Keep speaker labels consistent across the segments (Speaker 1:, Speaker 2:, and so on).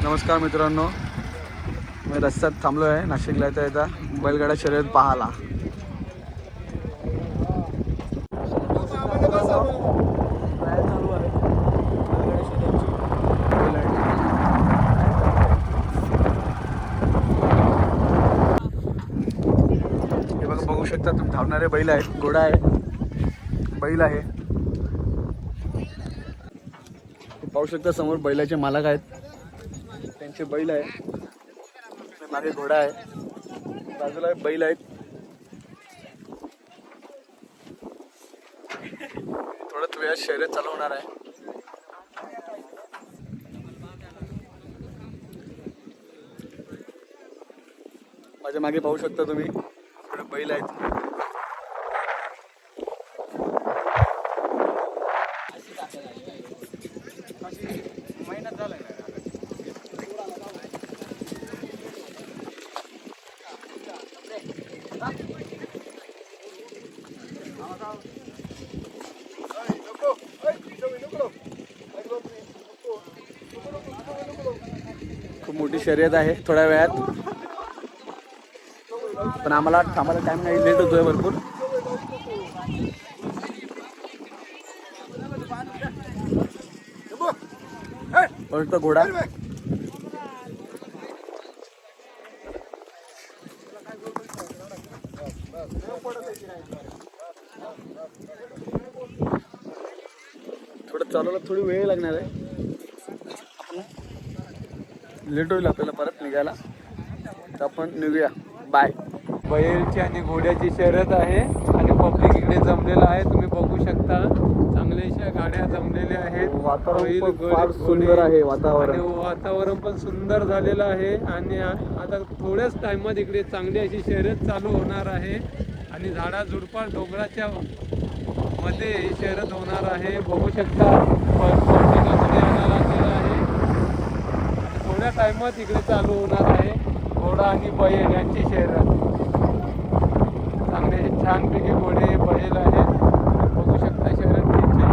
Speaker 1: नमस्कार मित्रांनो, मी रस्त्यात थांबलो आहे नाशिकला येता बैलगाडा शर्यत पाहायला. हे बघा, बघू शकता तुम्ही, धावणारे बैल आहेत, घोडा आहे, बैल आहे. पाहू शकता समोर बैलाचे मालक आहेत, त्यांचे बैल आहे, मागे घोडा आहे, बाजूला बैल आहेत. थोड्याच वेळात शर्यत चालू होणार आहे. माझ्या मागे पाहू शकता तुम्ही, थोडे बैल आहेत. खूप मोठी शर्यत आहे थोड्या वेळात, पण आम्हाला थांबायला टाइम नाही, लेट होतोय भरपूर. तो घोडा थोडं चालवला, थोडी वेळ लागणार आहे, लेट होईल आपल्याला परत निघायला, तर आपण निघूया. बाय.
Speaker 2: बैलची आणि घोड्याची शर्यत आहे आणि पब्लिक इकडे जमलेलं आहे. तुम्ही बघू शकता, चांगल्याशा गाड्या जमलेल्या आहेत.
Speaker 1: वातावरण फार सुंदर आहे,
Speaker 2: वातावरण पण सुंदर झालेलं आहे. आणि आता थोड्याच टाइमात इकडे चांगली अशी शर्यत चालू होणार आहे. आणि झाडा झुडपा डोंगराच्या मध्ये ही शर्यत होणार आहे. बघू शकता, आहे. थोड्या टाइमात इकडे चालू होणार आहे. घोडा आणि बैल यांची शर्यत. चांगले छानपैकी घोडे बैल आहेत. बघू शकता शर्यतीचे.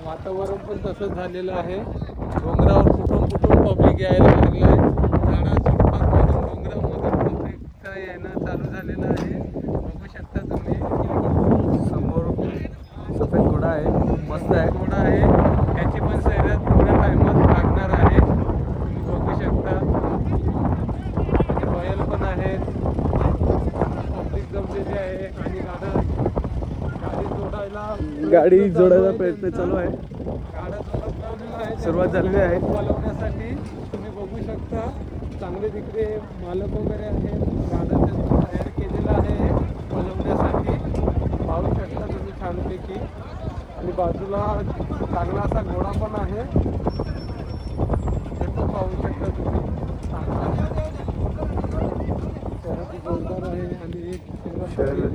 Speaker 2: वातावरण पण तसंच झालेलं आहे. डोंगरावर कुठून पब्लिक यायला लागलं आहे. झाडाझुडपांमधून डोंगरामधून पब्लिक येणं चालू झालेलं आहे. बघू शकता तुम्ही,
Speaker 1: समोर सफेद घोडा आहे, मस्त आहे.
Speaker 2: घोडा आहे, याची पण शर्यत थोड्या टाइमात लागणार आहे. तुम्ही बघू शकता, बैल पण आहेत, पब्लिक जमलेली आहे. आणि गाडी
Speaker 1: जोडायला प्रयत्न चालू आहे.
Speaker 2: गाड्या
Speaker 1: सुरुवात झालेली आहे
Speaker 2: पळवण्यासाठी. तुम्ही बघू शकता, चांगले तिकडे मालक वगैरे आहेत. गाड्याचं तयार केलेलं आहे पळवण्यासाठी. पाहू शकता तुम्ही छानपैकी. आणि बाजूला चांगला असा घोडा पण आहे, ते पण पाहू शकता तुम्ही. शर्यती जोरदार आहे. आणि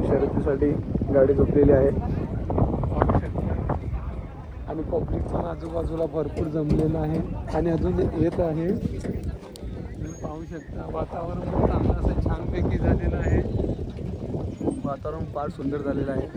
Speaker 1: शर्यतीसाठी गाडी झोपलेली आहे.
Speaker 2: पाहू शकता. आणि पब्लिक पण आजूबाजूला भरपूर जमलेलं आहे आणि अजून येत आहे. तुम्ही पाहू शकता, वातावरण पण चांगलं असं छानपैकी झालेलं आहे.
Speaker 1: वातावरण फार सुंदर झालेलं आहे.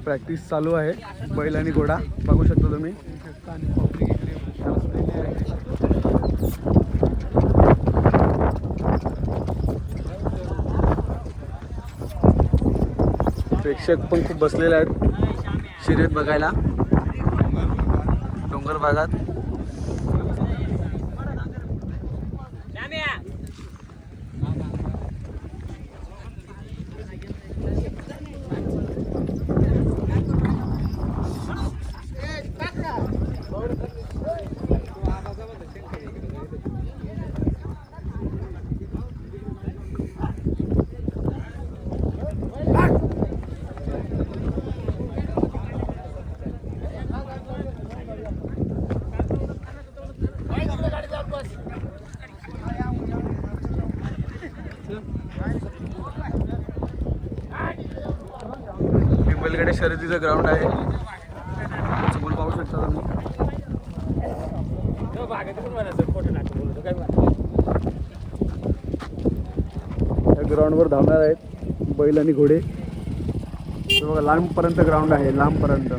Speaker 1: प्रॅक्टिस चालू आहे. बैल आणि घोडा बघू शकता तुम्ही.
Speaker 2: आणि पब्लिक इकडे बसलेली आहे.
Speaker 1: प्रेक्षक पण खूप बसलेले आहेत शर्यत बघायला डोंगर भागात. बैलांच्या शर्यतीचं ग्राउंड आहे. समोर पाहू शकता तुम्ही. या ग्राउंडवर धावणार आहेत बैल आणि घोडे. हे बघा लांबपर्यंत ग्राउंड आहे, लांबपर्यंत.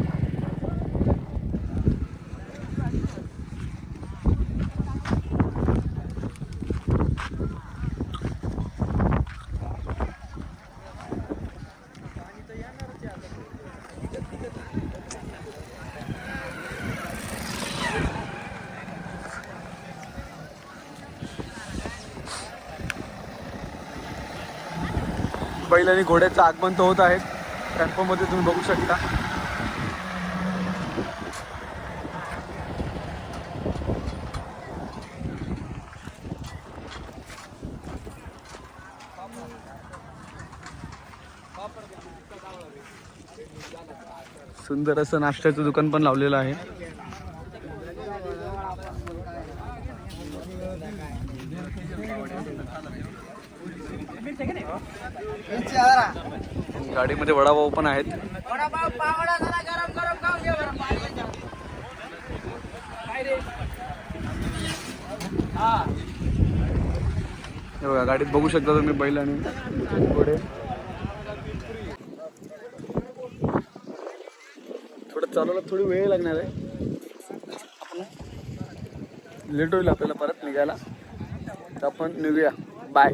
Speaker 1: बैल आणि घोड्याचं आगमन तर होत आहे. टेम्पोमध्ये तुम्ही बघू शकता. सुंदर असं नाश्त्याचं दुकान पण लावलेलं आहे. गाडीमध्ये वडापाव पण आहेत. हे बघा गाडीत बघू शकता तुम्ही बैल आणि घोडे. थोडं चालवला थोडी वेळ लागणार आहे. लेट होईल आपल्याला परत निघायला, तर आपण निघूया. बाय.